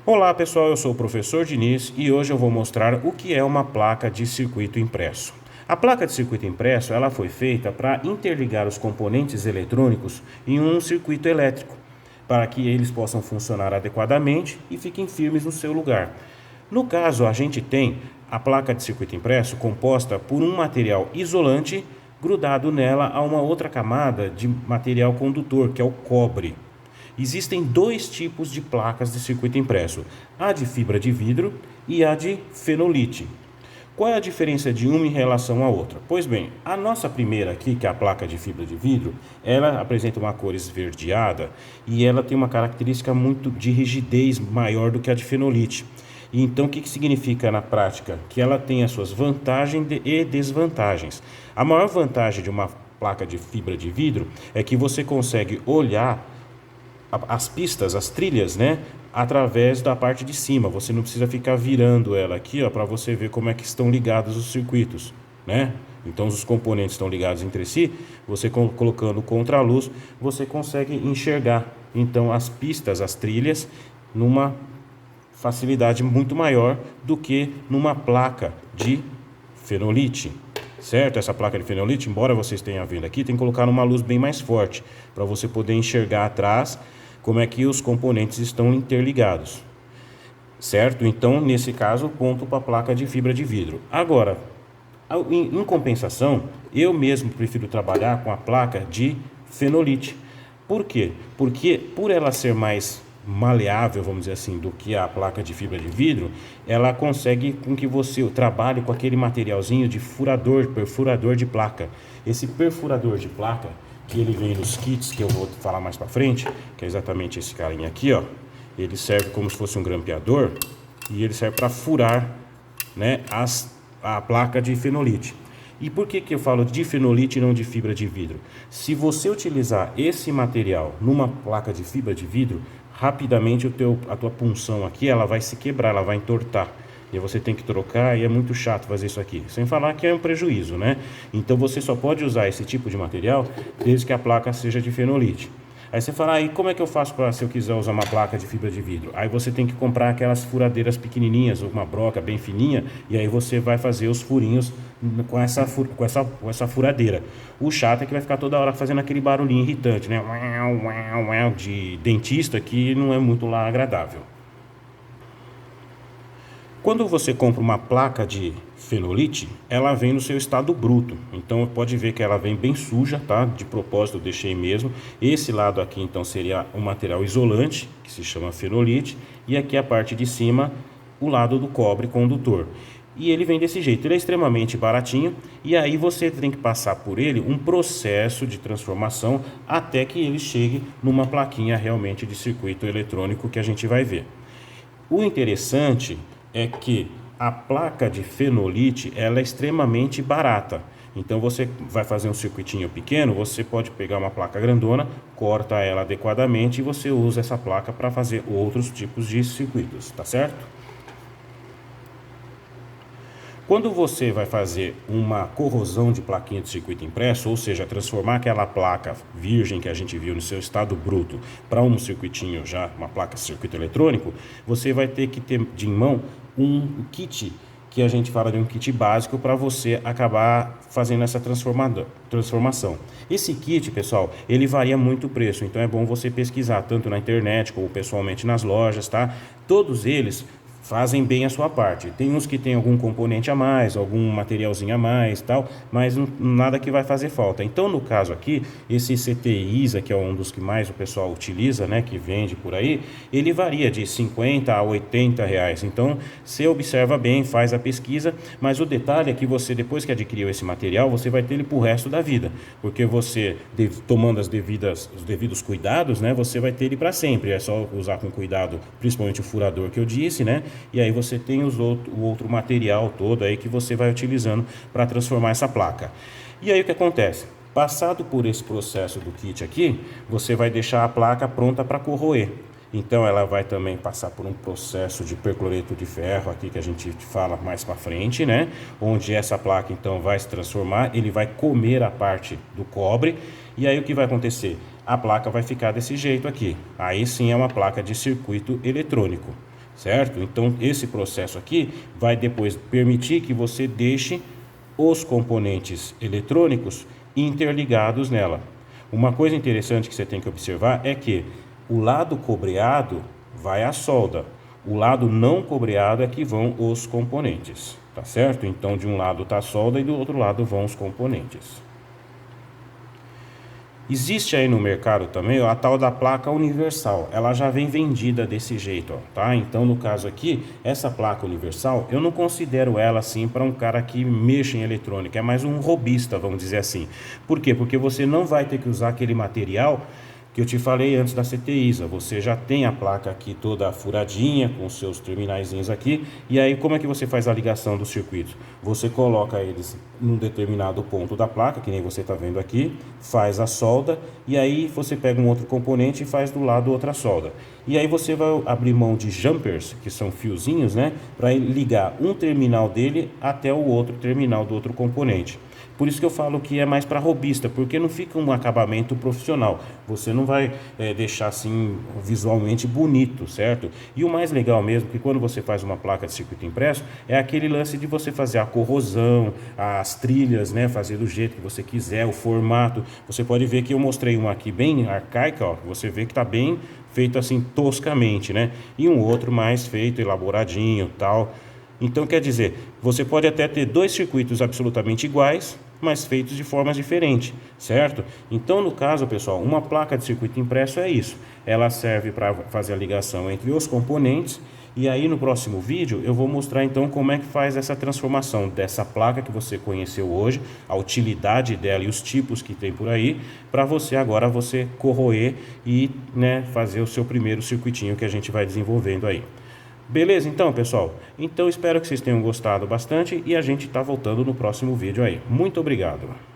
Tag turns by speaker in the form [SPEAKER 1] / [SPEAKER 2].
[SPEAKER 1] Olá pessoal, eu sou o professor Diniz e hoje eu vou mostrar o que é uma placa de circuito impresso. A placa de circuito impresso ela foi feita para interligar os componentes eletrônicos em um circuito elétrico, para que eles possam funcionar adequadamente e fiquem firmes no seu lugar. No caso, a gente tem a placa de circuito impresso composta por um material isolante grudado nela a uma outra camada de material condutor, que é o cobre. Existem dois tipos de placas de circuito impresso, a de fibra de vidro e a de fenolite. Qual é a diferença de uma em relação à outra? Pois bem, a nossa primeira aqui, que é a placa de fibra de vidro, ela apresenta uma cor esverdeada e ela tem uma característica muito de rigidez maior do que a de fenolite. E então, o que significa na prática? Que ela tem as suas vantagens e desvantagens. A maior vantagem de uma placa de fibra de vidro é que você consegue olhar as pistas, as trilhas, né, através da parte de cima. Você não precisa ficar virando ela aqui, ó, para você ver como é que estão ligados os circuitos, né? Então os componentes estão ligados entre si. Você colocando contra a luz, você consegue enxergar então as pistas, as trilhas, numa facilidade muito maior do que numa placa de fenolite. Certo? Essa placa de fenolite, embora vocês tenham vendo aqui, tem que colocar uma luz bem mais forte para você poder enxergar atrás como é que os componentes estão interligados. Certo? Então, nesse caso, ponto para a placa de fibra de vidro. Agora, em compensação, eu mesmo prefiro trabalhar com a placa de fenolite. Por quê? Porque por ela ser mais maleável, vamos dizer assim, do que a placa de fibra de vidro, ela consegue com que você trabalhe com aquele materialzinho de furador, perfurador de placa. Esse perfurador de placa, que ele vem nos kits, que eu vou falar mais para frente, que é exatamente esse carinha aqui, ó. Ele serve como se fosse um grampeador e ele serve para furar, né, a placa de fenolite. E por que eu falo de fenolite e não de fibra de vidro? Se você utilizar esse material numa placa de fibra de vidro, rapidamente a tua punção aqui ela vai se quebrar, ela vai entortar. E você tem que trocar e é muito chato fazer isso aqui. Sem falar que é um prejuízo, né? Então você só pode usar esse tipo de material desde que a placa seja de fenolite. Aí você fala, e como é que eu faço se eu quiser usar uma placa de fibra de vidro? Aí você tem que comprar aquelas furadeiras pequenininhas, uma broca bem fininha, e aí você vai fazer os furinhos com essa furadeira. O chato é que vai ficar toda hora fazendo aquele barulhinho irritante, né? De dentista, que não é muito lá agradável. Quando você compra uma placa de fenolite, ela vem no seu estado bruto. Então pode ver que ela vem bem suja, tá? De propósito eu deixei mesmo. Esse lado aqui então seria um material isolante, que se chama fenolite, e aqui a parte de cima, o lado do cobre condutor. E ele vem desse jeito, ele é extremamente baratinho, e aí você tem que passar por ele um processo de transformação até que ele chegue numa plaquinha realmente de circuito eletrônico que a gente vai ver. O interessante é que a placa de fenolite ela é extremamente barata. Então você vai fazer um circuitinho pequeno, você pode pegar uma placa grandona, corta ela adequadamente e você usa essa placa para fazer outros tipos de circuitos, tá certo? Quando você vai fazer uma corrosão de plaquinha de circuito impresso, ou seja, transformar aquela placa virgem que a gente viu no seu estado bruto para um circuitinho já, uma placa de circuito eletrônico, você vai ter que ter de mão um kit, que a gente fala de um kit básico para você acabar fazendo essa transformação. Esse kit, pessoal, ele varia muito o preço, então é bom você pesquisar tanto na internet como pessoalmente nas lojas, tá? Todos eles fazem bem a sua parte. Tem uns que tem algum componente a mais, algum materialzinho a mais, tal, mas nada que vai fazer falta. Então, no caso aqui, esse CTISA, que é um dos que mais o pessoal utiliza, né, que vende por aí, ele varia de 50 a 80 reais. Então, você observa bem, faz a pesquisa, mas o detalhe é que você, depois que adquiriu esse material, você vai ter ele pro resto da vida, porque você, tomando os devidos cuidados, né, você vai ter ele para sempre. É só usar com cuidado, principalmente o furador que eu disse, né? E aí você tem o outro material todo aí que você vai utilizando para transformar essa placa. E aí o que acontece? Passado por esse processo do kit aqui, você vai deixar a placa pronta para corroer. Então ela vai também passar por um processo de percloreto de ferro aqui que a gente fala mais para frente, né? Onde essa placa então vai se transformar, ele vai comer a parte do cobre. E aí o que vai acontecer? A placa vai ficar desse jeito aqui. Aí sim é uma placa de circuito eletrônico. certo? Então esse processo aqui vai depois permitir que você deixe os componentes eletrônicos interligados nela. Uma coisa interessante que você tem que observar é que o lado cobreado vai a solda, o lado não cobreado é que vão os componentes, tá certo? Então de um lado está a solda e do outro lado vão os componentes. Existe aí no mercado também a tal da placa universal, ela já vem vendida desse jeito, ó, tá? Então no caso aqui, essa placa universal, eu não considero ela assim para um cara que mexe em eletrônica, é mais um robista, vamos dizer assim. Por quê? Porque você não vai ter que usar aquele material que eu te falei antes da CTISA, você já tem a placa aqui toda furadinha, com os seus terminaizinhos aqui, e aí como é que você faz a ligação dos circuitos? Você coloca eles num determinado ponto da placa, que nem você está vendo aqui, faz a solda, e aí você pega um outro componente e faz do lado outra solda. E aí você vai abrir mão de jumpers, que são fiozinhos, né, para ligar um terminal dele até o outro terminal do outro componente. Por isso que eu falo que é mais para robista, porque não fica um acabamento profissional. Você não vai deixar assim visualmente bonito, certo? E o mais legal mesmo, que quando você faz uma placa de circuito impresso, é aquele lance de você fazer a corrosão, as trilhas, né? Fazer do jeito que você quiser, o formato. Você pode ver que eu mostrei uma aqui bem arcaica, ó. Você vê que está bem feito assim toscamente, né? E um outro mais feito, elaboradinho, tal. Então, quer dizer, você pode até ter dois circuitos absolutamente iguais, mas feitos de formas diferentes, certo? Então, no caso, pessoal, uma placa de circuito impresso é isso. Ela serve para fazer a ligação entre os componentes, e aí no próximo vídeo eu vou mostrar então como é que faz essa transformação dessa placa que você conheceu hoje, a utilidade dela e os tipos que tem por aí, para você agora corroer e, né, fazer o seu primeiro circuitinho que a gente vai desenvolvendo aí. Beleza, então, pessoal? Então, espero que vocês tenham gostado bastante e a gente está voltando no próximo vídeo aí. Muito obrigado!